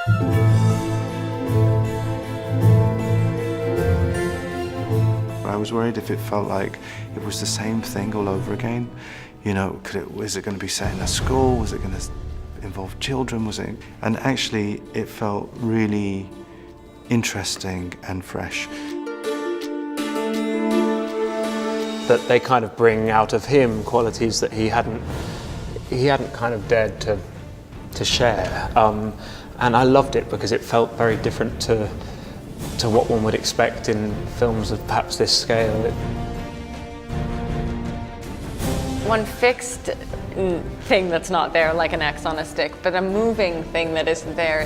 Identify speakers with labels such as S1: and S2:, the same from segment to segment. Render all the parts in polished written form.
S1: I was worried if it felt like it was the same thing all over again. You know, was it going to be set in a school? Was it going to involve children? And actually, it felt really interesting and fresh.
S2: That they kind of bring out of him qualities that he hadn't kind of dared to share. And I loved it because it felt very different to what one would expect in films of perhaps this scale.
S3: One fixed thing that's not there, like an X on a stick, but a moving thing that isn't there.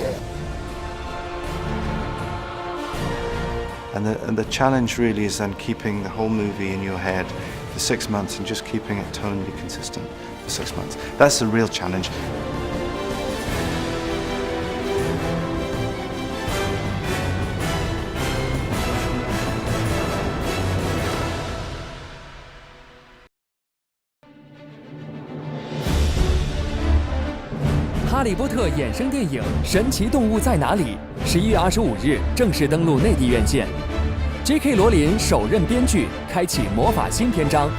S1: And the challenge really is then keeping the whole movie in your head for 6 months and just keeping it tonally consistent for 6 months. That's the real challenge.
S4: 《哈利波特》衍生电影《神奇动物在哪里》11月25日正式登陆内地院线。J.K. 罗琳首任编剧，开启魔法新篇章。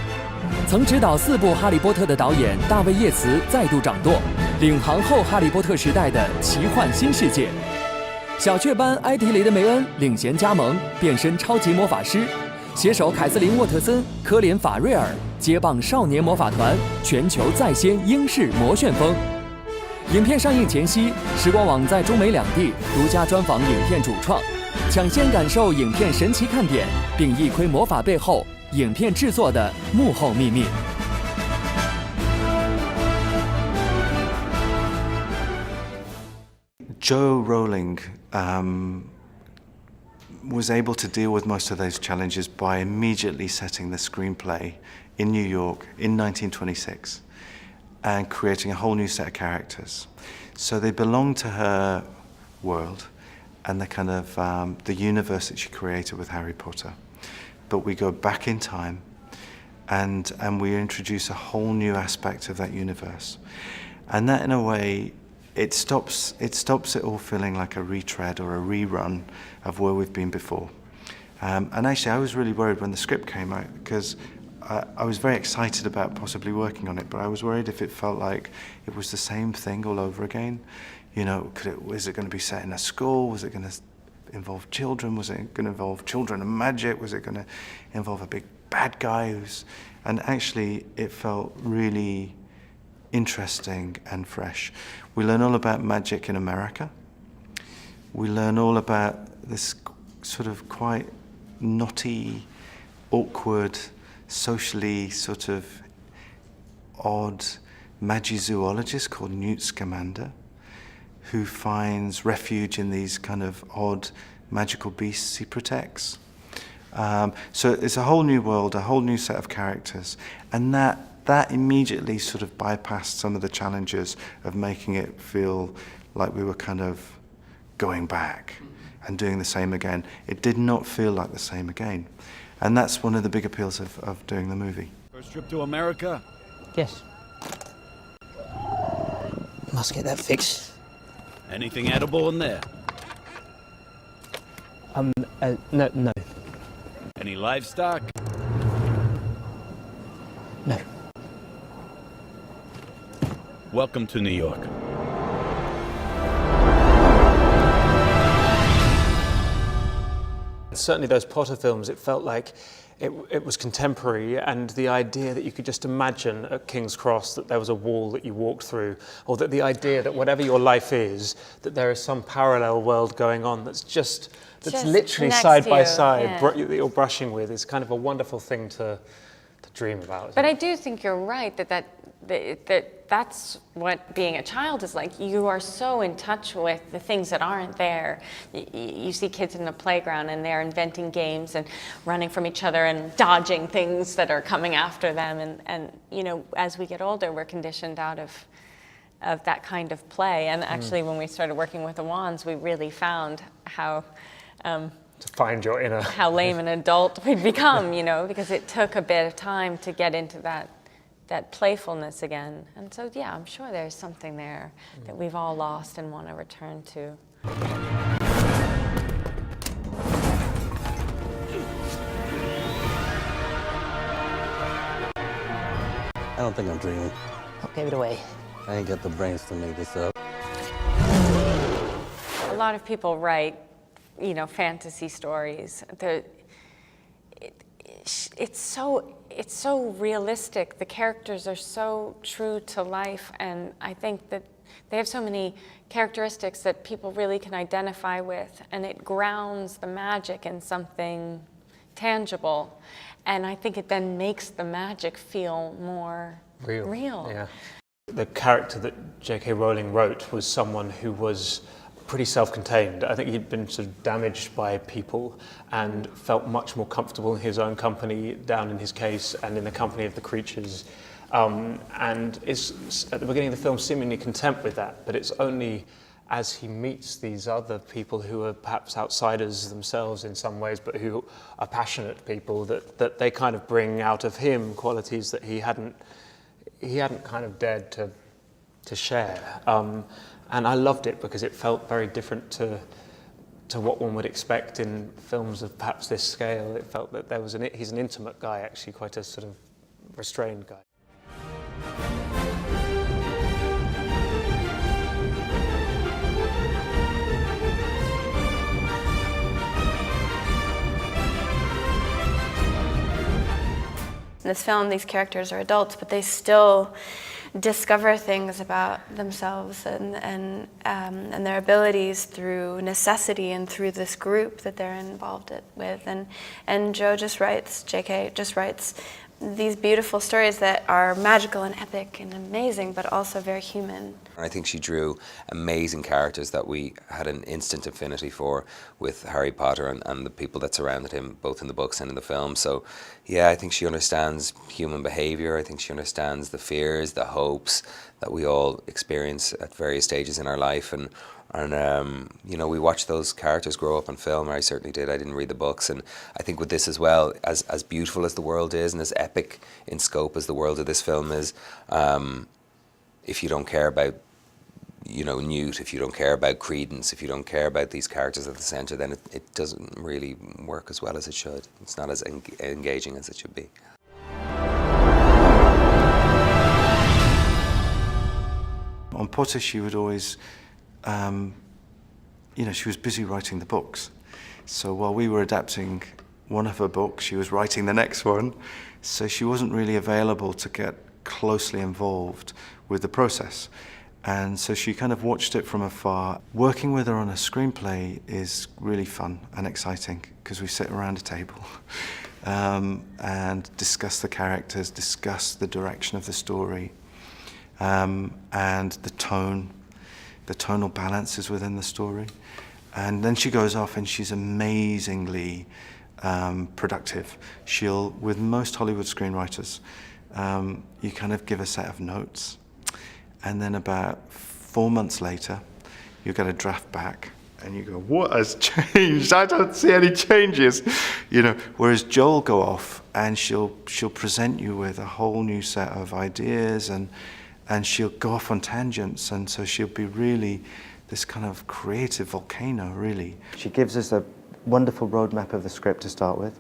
S4: 曾执导4部《哈利波特》的导演大卫·叶茨再度掌舵，领航后《哈利波特》时代的奇幻新世界。小雀斑埃迪雷德梅恩领衔加盟，变身超级魔法师，携手凯瑟琳·沃特森、科连·法瑞尔接棒少年魔法团，全球再掀英式魔旋风。影片上映前夕，时光网在中美两地独家专访影片主创，抢先感受影片神奇看点，并一窥魔法背后影片制作的幕后秘密。
S1: Joe Rowling was able to deal with most of those challenges by immediately setting the screenplay in New York in 1926. And creating a whole new set of characters. So they belong to her world and the kind of the universe that she created with Harry Potter. But we go back in time and we introduce a whole new aspect of that universe. And that in a way, it stops it all feeling like a retread or a rerun of where we've been before. And actually I was really worried when the script came out because I was very excited about possibly working on it, but I was worried if it felt like it was the same thing all over again. You know, was it going to be set in a school? Was it going to involve children? Was it going to involve children and magic? Was it going to involve a big bad guy? And actually, it felt really interesting and fresh. We learn all about magic in America. We learn all about this sort of quite knotty, awkward, socially sort of odd magizoologist called Newt Scamander, who finds refuge in these kind of odd magical beasts he protects. So it's a whole new world, a whole new set of characters, and that immediately sort of bypassed some of the challenges of making it feel like we were kind of going back and doing the same again. It did not feel like the same again. And that's one of the big appeals of doing the movie.
S5: First trip to America?
S6: Yes. Must get that fixed.
S5: Anything edible in there?
S6: No.
S5: Any livestock?
S6: No.
S5: Welcome to New York.
S2: Certainly those Potter films, it felt like it was contemporary, and the idea that you could just imagine at King's Cross that there was a wall that you walked through, or that the idea that whatever your life is, that there is some parallel world going on that's literally side by side that you're brushing with is kind of a wonderful thing to dream about.
S3: But I do think you're right that's what being a child is like. You are so in touch with the things that aren't there. You see kids in the playground and they're inventing games and running from each other and dodging things that are coming after them. And you know, as we get older, we're conditioned out of that kind of play. And actually, when we started working with the wands, we really found how
S2: to find your inner
S3: how lame an adult we'd become, you know, because it took a bit of time to get into that playfulness again. And so, yeah, I'm sure there's something there that we've all lost and want to return to.
S7: I don't think I'm dreaming.
S6: Give it away.
S7: I ain't got the brains to make this up.
S3: A lot of people write, you know, fantasy stories. It's so realistic. The characters are so true to life, and I think that they have so many characteristics that people really can identify with, and it grounds the magic in something tangible. And I think it then makes the magic feel more real.
S2: Yeah. The character that J.K. Rowling wrote was someone who was pretty self-contained. I think he'd been sort of damaged by people and felt much more comfortable in his own company, down in his case, and in the company of the creatures. And is, at the beginning of the film, seemingly content with that, but it's only as he meets these other people who are perhaps outsiders themselves in some ways, but who are passionate people, that they kind of bring out of him qualities that he hadn't kind of dared to share. And I loved it because it felt very different to what one would expect in films of perhaps this scale. It felt that he's an intimate guy, actually, quite a sort of restrained guy.
S8: In this film, these characters are adults, but they still discover things about themselves and their abilities through necessity and through this group that they're involved with. And J.K. just writes these beautiful stories that are magical and epic and amazing, but also very human.
S9: I think she drew amazing characters that we had an instant affinity for with Harry Potter and the people that surrounded him, both in the books and in the film. So yeah, I think she understands human behaviour. I think she understands the fears, the hopes that we all experience at various stages in our life. And you know, we watched those characters grow up on film. I certainly did. I didn't read the books. And I think with this as well, as beautiful as the world is and as epic in scope as the world of this film is, if you don't care about, you know, Newt, if you don't care about Credence, if you don't care about these characters at the centre, then it doesn't really work as well as it should. It's not as engaging as it should be.
S1: On Potter, she would always, you know, she was busy writing the books. So while we were adapting one of her books, she was writing the next one. So she wasn't really available to get closely involved with the process. And so she kind of watched it from afar. Working with her on a screenplay is really fun and exciting because we sit around a table and discuss the characters, discuss the direction of the story, and the tonal balances within the story. And then she goes off and she's amazingly productive. With most Hollywood screenwriters, you kind of give a set of notes, and then about 4 months later, you get a draft back, and you go, "What has changed? I don't see any changes," you know. Whereas Joel go off, and she'll present you with a whole new set of ideas, and she'll go off on tangents, and so she'll be really this kind of creative volcano, really. She gives us a wonderful roadmap of the script to start with,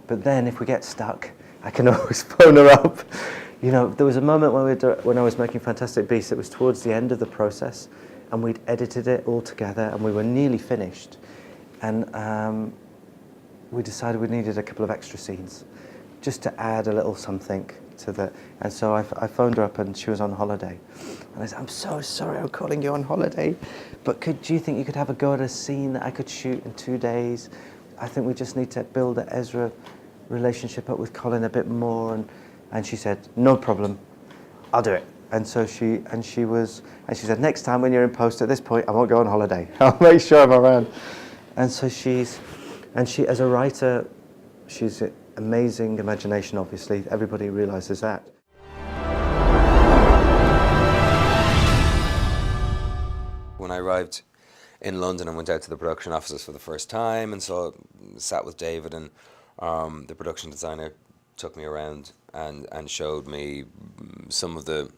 S1: but then if we get stuck, I can always phone her up. You know, there was a moment when I was making Fantastic Beasts, it was towards the end of the process, and we'd edited it all together, and we were nearly finished, and we decided we needed a couple of extra scenes, just to add a little something to the, and so I phoned her up, and she was on holiday, and I said, "I'm so sorry I'm calling you on holiday, but do you think you could have a go at a scene that I could shoot in 2 days? I think we just need to build the Ezra relationship up with Colin a bit more," and she said, "No problem, I'll do it." And so she said, "Next time when you're in post at this point, I won't go on holiday. I'll make sure I'm around." And so she, as a writer, she's an amazing imagination, obviously. Everybody realizes that.
S9: When I arrived in London and went out to the production offices for the first time and sat with David, and the production designer took me around and showed me some of the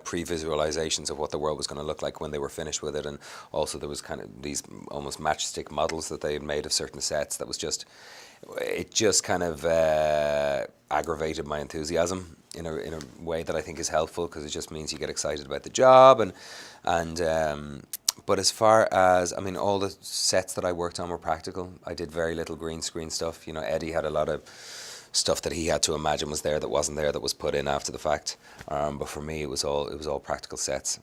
S9: pre-visualizations of what the world was going to look like when they were finished with it, and also there was kind of these almost matchstick models that they had made of certain sets. That was just, it just kind of aggravated my enthusiasm in a way that I think is helpful, because it just means you get excited about the job. But as far as, I mean, all the sets that I worked on were practical. I did very little green screen stuff. You know, Eddie had a lot of stuff that he had to imagine was there that wasn't there, that was put in after the fact. But for me, it was all practical sets.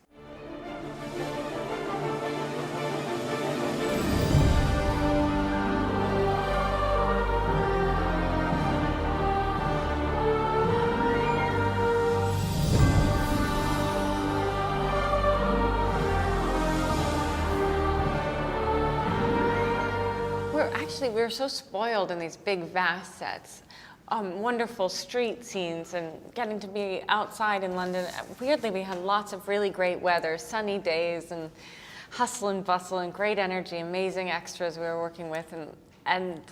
S3: We were so spoiled in these big, vast sets. Wonderful street scenes and getting to be outside in London. Weirdly, we had lots of really great weather, sunny days, and hustle and bustle and great energy, amazing extras we were working with, and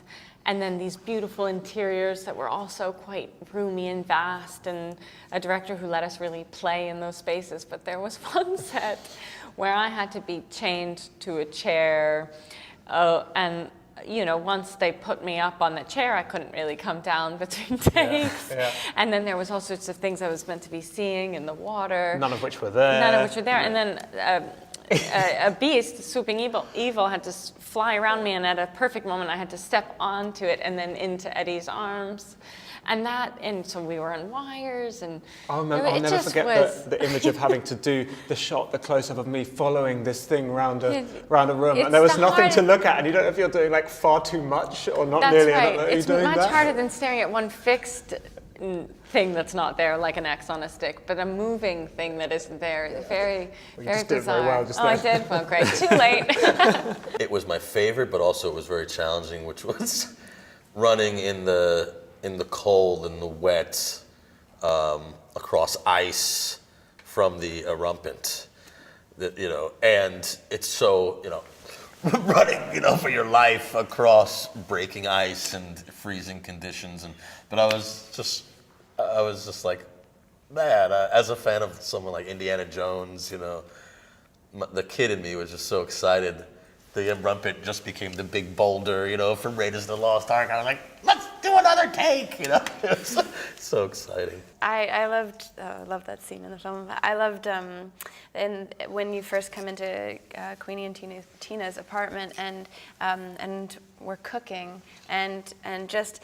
S3: then these beautiful interiors that were also quite roomy and vast, and a director who let us really play in those spaces. But there was one set where I had to be chained to a chair, and you know, once they put me up on the chair, I couldn't really come down between takes. Yeah. And then there was all sorts of things I was meant to be seeing in the water.
S2: None of which were there.
S3: And then a beast, swooping evil, had to fly around me, and at a perfect moment, I had to step onto it and then into Eddie's arms. And so we were on wires, and
S2: I'll never forget the image of having to do the close-up of me following this thing round a room, and there was nothing to look at, and you don't know if you're doing like far too much or not nearly enough.
S3: It's much harder than staring at one fixed thing that's not there, like an X on a stick, but a moving thing that isn't there. Very, very bizarre.
S2: Did very well just
S3: I did? Well, great. Too late.
S10: It was my favorite, but also it was very challenging, which was running in the cold and the wet, across ice from the rampant, and it's so, running, for your life across breaking ice and freezing conditions, but I was just like, man, as a fan of someone like Indiana Jones, the kid in me was just so excited. The rampant just became the big boulder, from Raiders of the Lost Ark. I was like, let's do another take, It was so exciting.
S8: I loved that scene in the film. I loved when you first come into Queenie and Tina's apartment and we're cooking and just.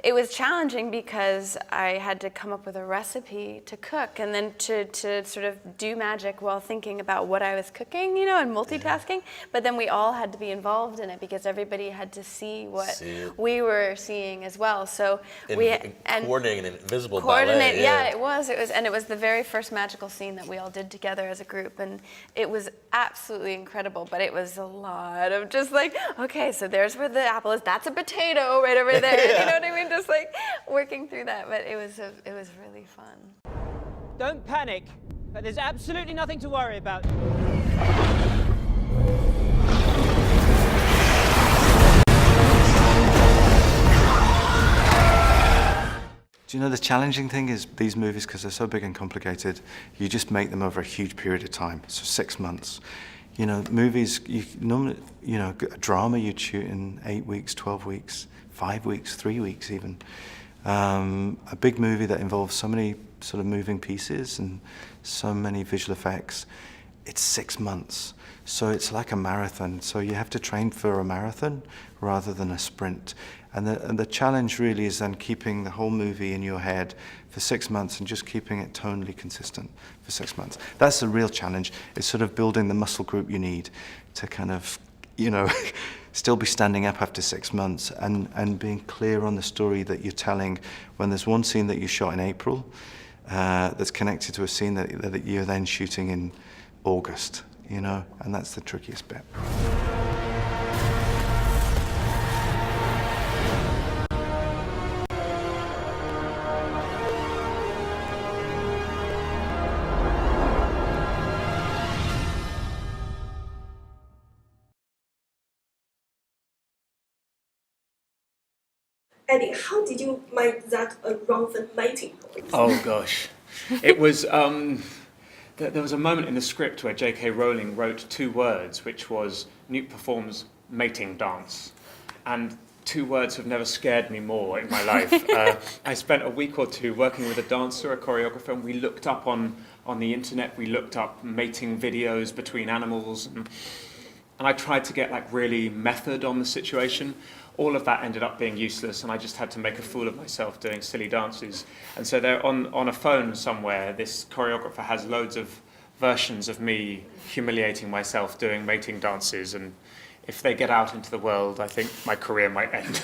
S8: It was challenging because I had to come up with a recipe to cook, and then to sort of do magic while thinking about what I was cooking, and multitasking. But then we all had to be involved in it because everybody had to see what we were seeing as well. So
S10: coordinating an invisible ballet.
S8: Yeah, it was, and it was the very first magical scene that we all did together as a group, and it was absolutely incredible. But it was a lot of just like, okay, so there's where the apple is. That's a potato right over there. You know what I mean? Just like working through that, but it was really fun.
S6: Don't panic, but there's absolutely nothing to worry about.
S1: Do you know the challenging thing is these movies, because they're so big and complicated, you just make them over a huge period of time, so 6 months. Movies, a drama you'd shoot in 8 weeks, 12 weeks, 5 weeks, 3 weeks even. A big movie that involves so many sort of moving pieces and so many visual effects, it's 6 months. So it's like a marathon. So you have to train for a marathon rather than a sprint. And the challenge really is then keeping the whole movie in your head for 6 months and just keeping it tonally consistent for 6 months. That's the real challenge. It's sort of building the muscle group you need to kind of, still be standing up after 6 months and being clear on the story that you're telling when there's one scene that you shot in April that's connected to a scene that you're then shooting in August, and that's the trickiest bit.
S11: Eddie, how did you make that a wrong lighting point?
S6: Oh gosh.
S2: It was, there was a moment in the script where J.K. Rowling wrote 2 words, which was Newt performs mating dance. And 2 words have never scared me more in my life. I spent a week or 2 working with a dancer, a choreographer, and we looked up on the internet, we looked up mating videos between animals, and I tried to get like really method on the situation. All of that ended up being useless, and I just had to make a fool of myself doing silly dances. And so there, on a phone somewhere, this choreographer has loads of versions of me humiliating myself doing mating dances, and if they get out into the world, I think my career might end.